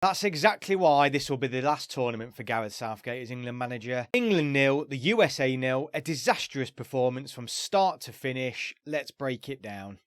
That's exactly why this will be the last tournament for Gareth Southgate as England manager. England 0, the USA 0, a disastrous performance from start to finish. Let's break it down.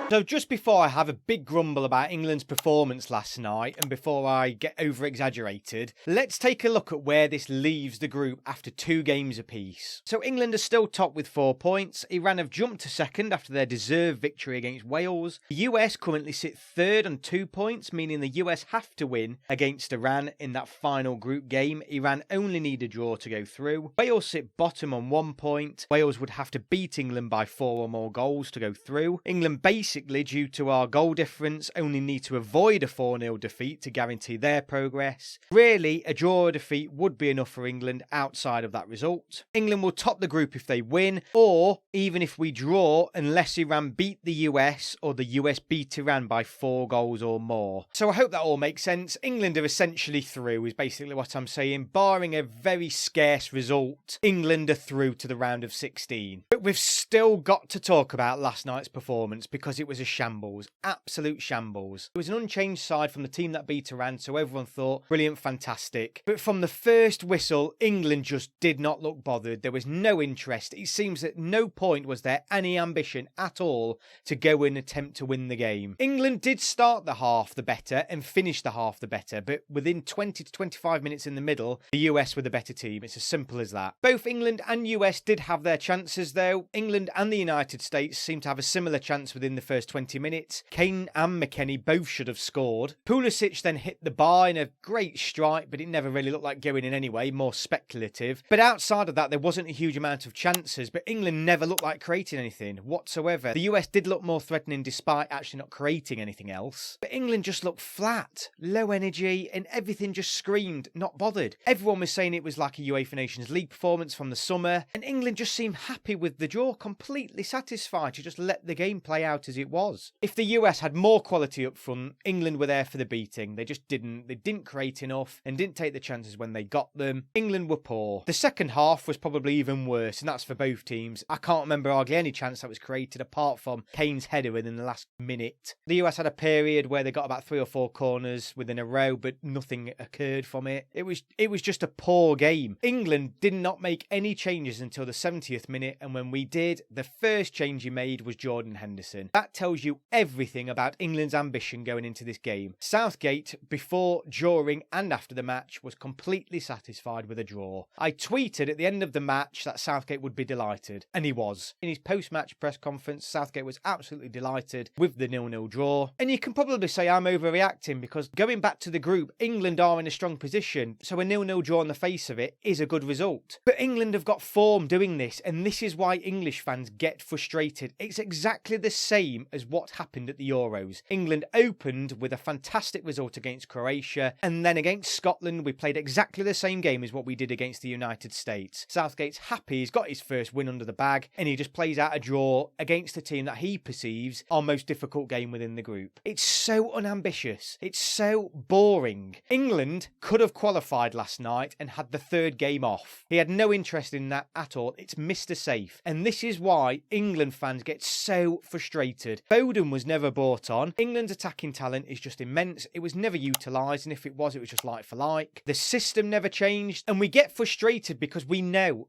So just before I have a big grumble about England's performance last night and before I get over-exaggerated, let's take a look at where this leaves the group after 2 games apiece. So England are still top with 4 points. Iran have jumped to second after their deserved victory against Wales. The US currently sit third on 2 points, meaning the US have to win against Iran in that final group game. Iran only need a draw to go through. Wales sit bottom on 1 point. Wales would have to beat England by 4 or more goals to go through. England basically, due to our goal difference, only need to avoid a 4-0 defeat to guarantee their progress. Really, a draw or defeat would be enough for England outside of that result. England will top the group if they win, or even if we draw, unless Iran beat the US or the US beat Iran by 4 goals or more. So I hope that all makes sense. England are essentially through, is basically what I'm saying. Barring a very scarce result, England are through to the round of 16. But we've still got to talk about last night's performance because it was a shambles, absolute shambles. It was an unchanged side from the team that beat Iran, so everyone thought, brilliant, fantastic. But from the first whistle, England just did not look bothered. There was no interest. It seems at no point was there any ambition at all to go and attempt to win the game. England did start the half the better and finish the half the better, but within 20 to 25 minutes in the middle, the US were the better team. It's as simple as that. Both England and US did have their chances though. England and the United States seemed to have a similar chance within the first 20 minutes. Kane and McKennie both should have scored. Pulisic then hit the bar in a great strike, but it never really looked like going in anyway, more speculative. But outside of that, there wasn't a huge amount of chances, but England never looked like creating anything whatsoever. The US did look more threatening despite actually not creating anything else. But England just looked flat, low energy, and everything just screamed not bothered. Everyone was saying it was like a UEFA Nations League performance from the summer, and England just seemed happy with the draw, completely satisfied to just let the game play out as it was. If the US had more quality up front, England were there for the beating. They just didn't. They didn't create enough and didn't take the chances when they got them. England were poor. The second half was probably even worse, and that's for both teams. I can't remember hardly any chance that was created apart from Kane's header within the last minute. The US had a period where they got about 3 or 4 corners within a row, but nothing occurred from it. It was just a poor game. England did not make any changes until the 70th minute, and when we did, the first change he made was Jordan Henderson. That tells you everything about England's ambition going into this game. Southgate, before, during and after the match, was completely satisfied with a draw. I tweeted at the end of the match that Southgate would be delighted, and he was. In his post-match press conference, Southgate was absolutely delighted with the 0-0 draw. And you can probably say I'm overreacting because going back to the group, England are in a strong position, so a 0-0 draw on the face of it is a good result. But England have got form doing this, and this is why English fans get frustrated. It's exactly the same as what happened at the Euros. England opened with a fantastic result against Croatia, and then against Scotland we played exactly the same game as what we did against the United States. Southgate's happy he's got his first win under the bag, and he just plays out a draw against a team that he perceives our most difficult game within the group. It's so unambitious. It's so boring. England could have qualified last night and had the third game off. He had no interest in that at all. It's Mr. Safe. And this is why England fans get so frustrated. Foden was never brought on. England's attacking talent is just immense. It was never utilised, and if it was just like for like. The system never changed, and we get frustrated because we know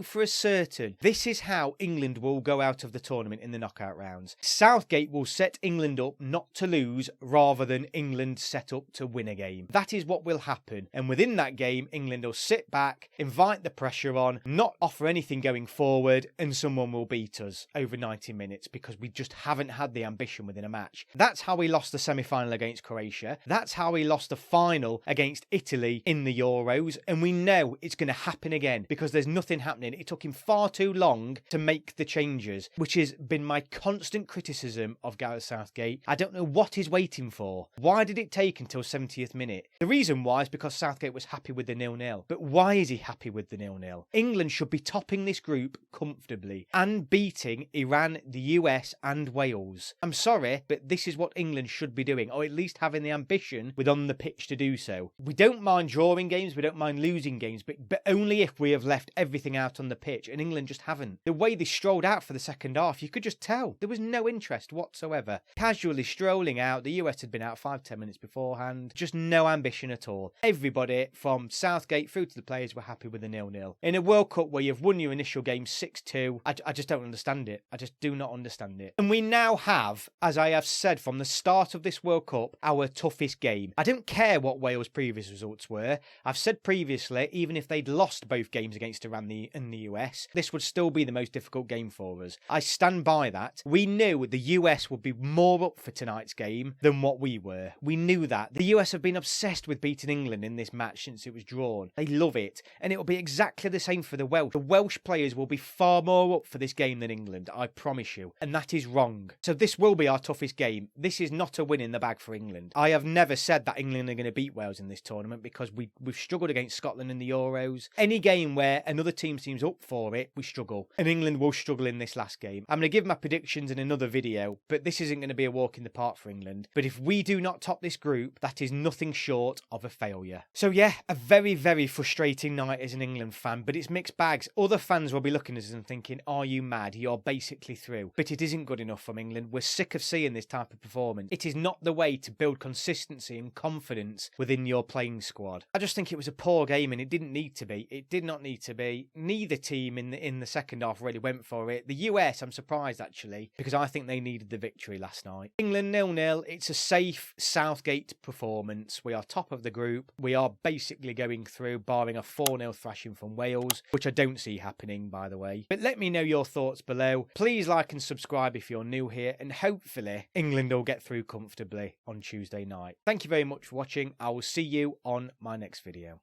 for a certain this is how England will go out of the tournament in the knockout rounds. Southgate will set England up not to lose rather than England set up to win a game. That is what will happen, and within that game England will sit back, invite the pressure on, not offer anything going forward, and someone will beat us over 90 minutes because we just haven't had the ambition within a match. That's how we lost the semi-final against Croatia. That's how we lost the final against Italy in the Euros, and we know it's going to happen again because there's nothing happening. It took him far too long to make the changes, which has been my constant criticism of Gareth Southgate. I don't know what he's waiting for. Why did it take until 70th minute? The reason why is because Southgate was happy with the 0-0. But why is he happy with the 0-0? England should be topping this group comfortably and beating Iran, the US and Wales. Wales. I'm sorry, but this is what England should be doing, or at least having the ambition within the pitch to do so. We don't mind drawing games, we don't mind losing games, but only if we have left everything out on the pitch, and England just haven't. The way they strolled out for the second half, you could just tell. There was no interest whatsoever. Casually strolling out. The US had been out 5-10 minutes beforehand. Just no ambition at all. Everybody from Southgate through to the players were happy with a 0-0. In a World Cup where you've won your initial game 6-2, I just don't understand it. I just do not understand it. And we now have, as I have said from the start of this World Cup, our toughest game. I don't care what Wales' previous results were. I've said previously, even if they'd lost both games against Iran and the US, this would still be the most difficult game for us. I stand by that. We knew the US would be more up for tonight's game than what we were. We knew that. The US have been obsessed with beating England in this match since it was drawn. They love it. And it will be exactly the same for the Welsh. The Welsh players will be far more up for this game than England, I promise you. And that is wrong. So this will be our toughest game. This is not a win in the bag for England. I have never said that England are going to beat Wales in this tournament because we've struggled against Scotland in the Euros. Any game where another team seems up for it, we struggle. And England will struggle in this last game. I'm going to give my predictions in another video, but this isn't going to be a walk in the park for England. But if we do not top this group, that is nothing short of a failure. So yeah, a very, very frustrating night as an England fan, but it's mixed bags. Other fans will be looking at us and thinking, are you mad? You're basically through. But it isn't good enough from England. We're sick of seeing this type of performance. It is not the way to build consistency and confidence within your playing squad. I just think it was a poor game and it didn't need to be. It did not need to be. Neither team in the second half really went for it. The US, I'm surprised actually, because I think they needed the victory last night. England 0-0. It's a safe Southgate performance. We are top of the group. We are basically going through, barring a 4-0 thrashing from Wales, which I don't see happening, by the way. But let me know your thoughts below. Please like and subscribe if you're new here, and hopefully England will get through comfortably on Tuesday night. Thank you very much for watching. I will see you on my next video.